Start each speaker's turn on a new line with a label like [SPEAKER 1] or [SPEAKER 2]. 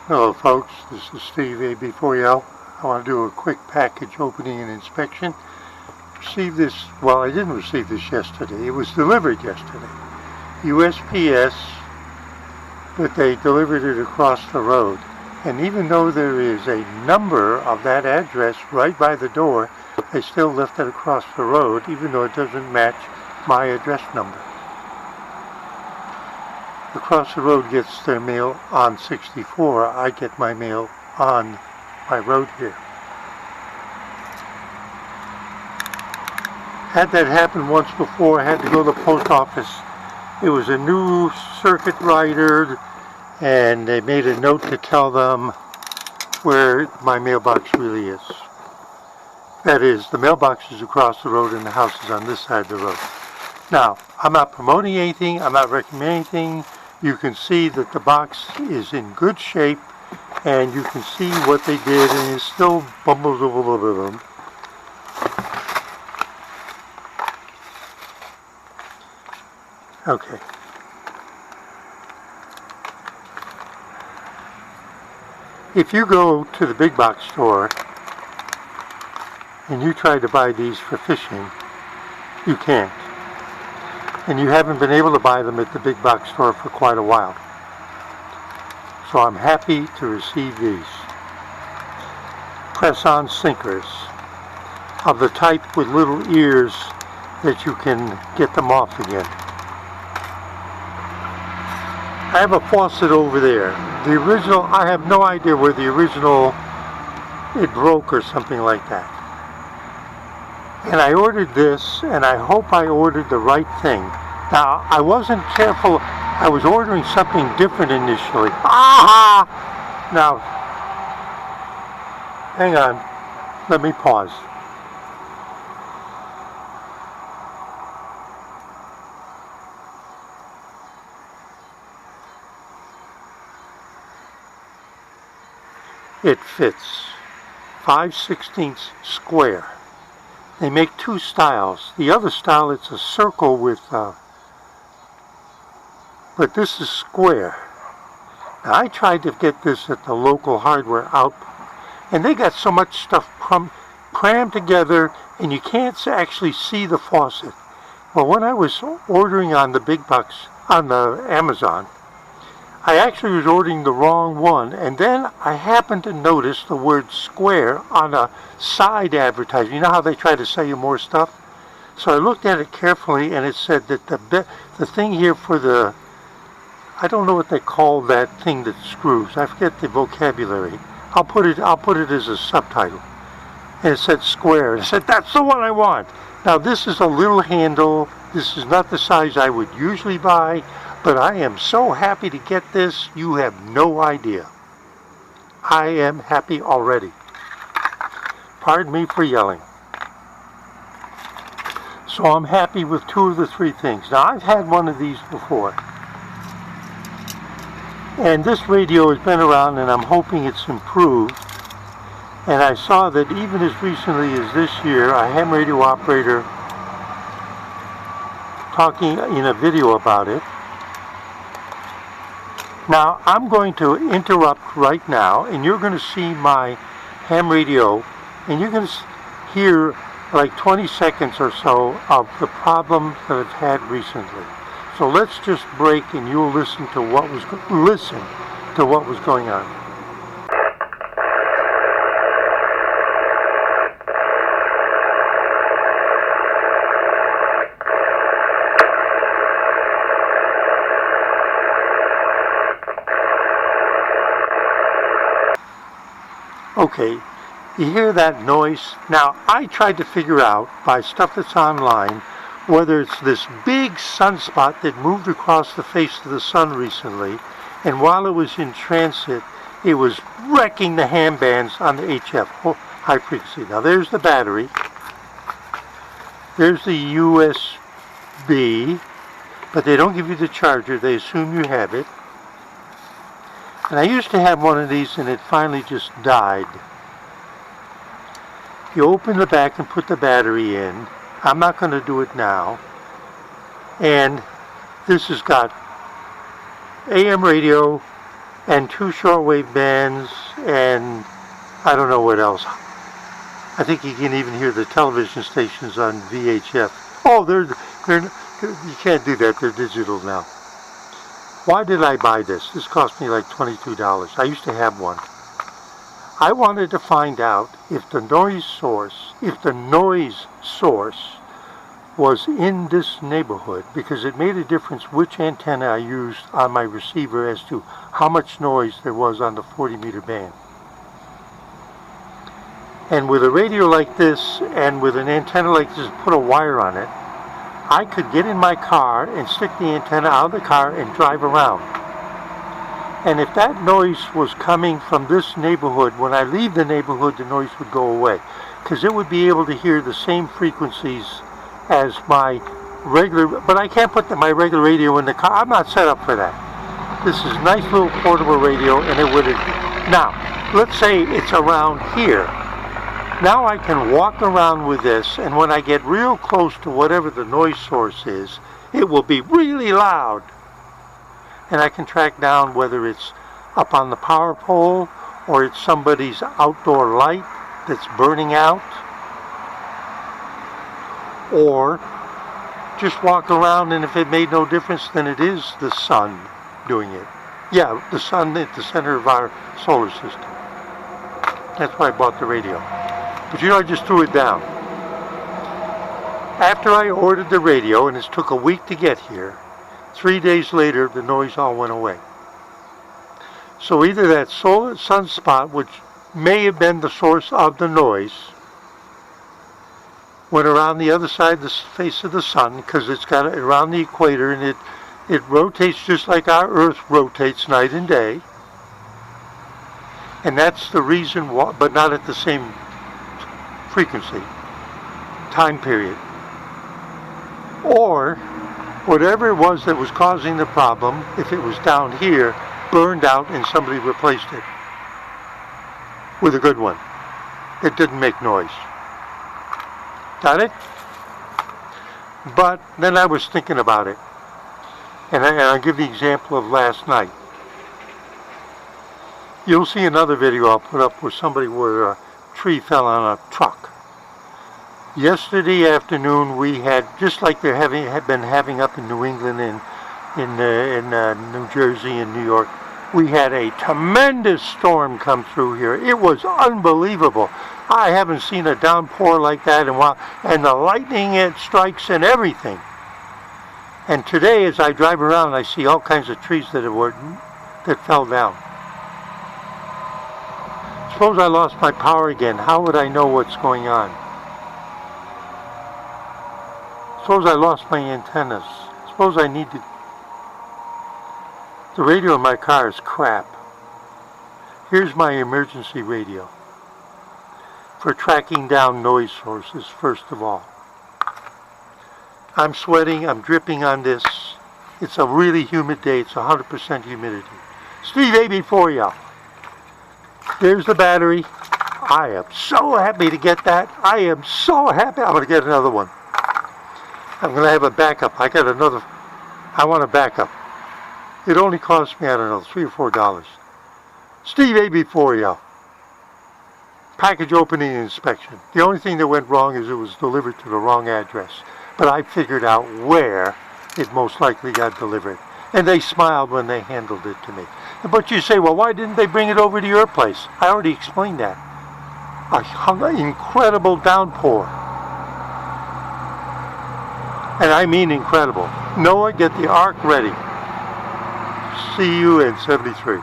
[SPEAKER 1] Hello folks, this is Steve AB4L. I want to do a quick package opening and inspection. Received this, well, I didn't receive this yesterday. It was delivered yesterday. USPS, but they delivered it across the road. And even though there is a number of that address right by the door, they still left it across the road, even though it doesn't match my address number. Across the road gets their mail on 64. I get my mail on my road here. Had that happen once before. I had to go to the post office. It was a new circuit rider, and they made a note to tell them where my mailbox really is. That is, the mailbox is across the road and the house is on this side of the road. Now, I'm not promoting anything. I'm not recommending anything. You can see that the box is in good shape, and you can see what they did, and it's still bumbled a little bit. Okay. If you go to the big box store and you try to buy these for fishing, you can't. And you haven't been able to buy them at the big box store for quite a while. So I'm happy to receive these. Press-on sinkers of the type with little ears that you can get them off again. I have a faucet over there. The original, I have no idea where the original, it broke or something like that. And I ordered this, and I hope I ordered the right thing. Now, I wasn't careful. I was ordering something different initially. Aha! Now, hang on. Let me pause. It fits 5/16 square. They make two styles. The other style, it's a circle with, but this is square. Now, I tried to get this at the local hardware output, and they got so much stuff crammed together, and you can't actually see the faucet. Well, when I was ordering on the big box, on the Amazon, I actually was ordering the wrong one, and then I happened to notice the word square on a side advertisement. You know how they try to sell you more stuff? So I looked at it carefully, and it said that the thing here for the, I don't know what they call that thing that screws. I forget the vocabulary. I'll put it as a subtitle. And it said square. And I said, that's the one I want. Now this is a little handle. This is not the size I would usually buy. But I am so happy to get this, you have no idea. I am happy already. Pardon me for yelling. So I'm happy with two of the three things. Now, I've had one of these before. And this radio has been around, and I'm hoping it's improved. And I saw that even as recently as this year, a ham radio operator talking in a video about it. Now, I'm going to interrupt right now, and you're going to see my ham radio, and you're going to hear like 20 seconds or so of the problems that I've had recently. So let's just break, and you'll listen to what was going on. Okay, you hear that noise? Now, I tried to figure out by stuff that's online whether it's this big sunspot that moved across the face of the sun recently, and while it was in transit, it was wrecking the ham bands on the HF, high frequency. Now, there's the battery. There's the USB, but they don't give you the charger. They assume you have it. And I used to have one of these, and it finally just died. You open the back and put the battery in. I'm not going to do it now. And this has got AM radio, and 2 shortwave bands, and I don't know what else. I think you can even hear the television stations on VHF. Oh, you can't do that. They're digital now. Why did I buy this? This cost me like $22. I used to have one. I wanted to find out if the noise source was in this neighborhood, because it made a difference which antenna I used on my receiver as to how much noise there was on the 40-meter band. And with a radio like this and with an antenna like this, put a wire on it, I could get in my car and stick the antenna out of the car and drive around. And if that noise was coming from this neighborhood, when I leave the neighborhood, the noise would go away, because it would be able to hear the same frequencies as my regular, but I can't put my regular radio in the car. I'm not set up for that. This is a nice little portable radio, and it would, now, let's say it's around here. Now I can walk around with this, and when I get real close to whatever the noise source is, it will be really loud. And I can track down whether it's up on the power pole or it's somebody's outdoor light that's burning out, or just walk around, and if it made no difference, then it is the sun doing it. Yeah, the sun at the center of our solar system. That's why I bought the radio. But you know, I just threw it down. After I ordered the radio, and it took a week to get here, 3 days later, the noise all went away. So either that solar sunspot, which may have been the source of the noise, went around the other side of the face of the sun, because it's got it around the equator, and it rotates just like our Earth rotates night and day. And that's the reason why, but not at the same frequency, time period. Or whatever it was that was causing the problem, if it was down here, burned out and somebody replaced it with a good one. It didn't make noise. Got it? But then I was thinking about it. And I'll give the example of last night. You'll see another video I'll put up where a tree fell on a truck. Yesterday afternoon we had, just like they had been having up in New England and in New Jersey and New York, we had a tremendous storm come through here. It was unbelievable. I haven't seen a downpour like that in a while, and the lightning, it strikes and everything. And today, as I drive around, I see all kinds of trees that fell down. Suppose I lost my power again. How would I know what's going on? Suppose I lost my antennas. Suppose I need to... The radio in my car is crap. Here's my emergency radio for tracking down noise sources, first of all. I'm sweating, I'm dripping on this. It's a really humid day, it's 100% humidity. Steve A for you. There's the battery. I am so happy to get that. I am so happy. I'm going to get another one. I'm going to have a backup. I want a backup. It only cost me, I don't know, $3 or $4. Steve A for you. Package opening and inspection. The only thing that went wrong is it was delivered to the wrong address. But I figured out where it most likely got delivered. And they smiled when they handled it to me. But you say, well, why didn't they bring it over to your place? I already explained that. An incredible downpour. And I mean incredible. Noah, get the ark ready. See you in 73.